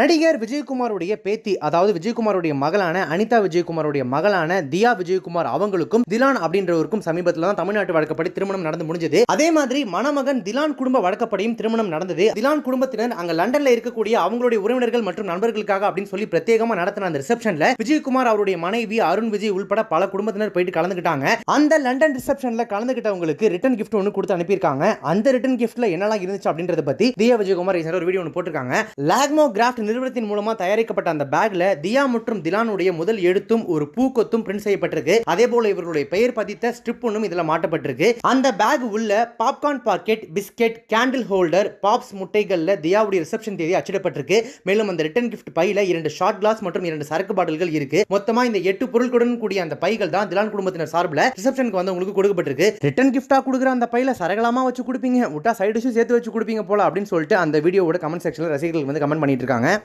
நடிகர் விஜயகுமாருடைய பேத்தி, அதாவது விஜயகுமாருடைய மகளான அனிதா விஜயகுமாருடைய மகளான தியா விஜயகுமார் அவங்களுக்கும் திலான் அப்படின்றவருக்கும் சமீபத்தில் தான் தமிழ்நாட்டு வழக்கப்படி திருமணம் நடந்து முடிஞ்சது. அதே மாதிரி மணமகன் திலான் குடும்ப வழக்கப்படியும் திருமணம் நடந்தது. திலான் குடும்பத்தினர் அங்க லண்டன்ல இருக்கக்கூடிய அவங்களுடைய உறவினர்கள் மற்றும் நண்பர்களுக்காக அப்படின்னு சொல்லி பிரத்யேகமா நடத்தின அந்த ரிசப்ஷன்ல விஜயகுமார் அவருடைய மனைவி அருண் விஜய் உள்பட பல குடும்பத்தினர் போயிட்டு கலந்துக்கிட்டாங்க. அந்த லண்டன் ரிசப்ஷன்ல கலந்துக்கிட்டவங்களுக்கு ரிட்டன் கிஃப்ட் ஒன்று கொடுத்து அனுப்பியிருக்காங்க. அந்த ரிட்டன் கிஃப்ட்ல என்னெல்லாம் இருந்துச்சு அப்படின்றத பத்தி தியா விஜயகுமார் ஒரு வீடியோ ஒன்று போட்டிருக்காங்க. லாக்மோ கிராஃப்ட் நிறுவனத்தின் மூலமா தயாரிக்கப்பட்ட அந்த பேக்ல தியா மற்றும் திலானுடைய முதல் எழுத்தும் ஒரு பூக்கொத்தும் பிரிண்ட் செய்யப்பட்டிருக்கு. அதே போல இவர்களுடைய பெயர் பதித்த ஸ்ட்ரிப் ஒன்றும் இதுல மாட்டப்பட்டிருக்கு. அந்த பேக் உள்ள popcorn packet, biscuit, candle holder, பாப்ஸ் முட்டைகள்ல தியாவுடைய ரிசப்ஷன் தேதி அச்சிடப்பட்டிருக்கு. மேலும் அந்த ரிட்டன் கிஃப்ட் பையில 2 ஷாட் கிளாஸ் மற்றும் 2 சரக்கு பாட்டில்கள் இருக்கு. மொத்தமா இந்த 8 பொருட்களுடன் கூடிய அந்த பைகள் தான் திலான் குடும்பத்தினர் சார்பில் ரிசப்ஷனுக்கு வந்து உங்களுக்கு கொடுக்கப்பட்டிருக்கு. ரிட்டன் கிஃப்டா கொடுக்குற அந்த பையில சரகலாமா வச்சு கொடுப்பீங்க, விட்டா சைடு டிஷ் சேர்த்து வச்சு கொடுப்பீங்க போல அப்படின்னு சொல்லிட்டு அந்த வீடியோவோட கமெண்ட் செக்ஷன்ல ரசிகர்கள் வந்து கமெண்ட் பண்ணிட்டு இருக்காங்க.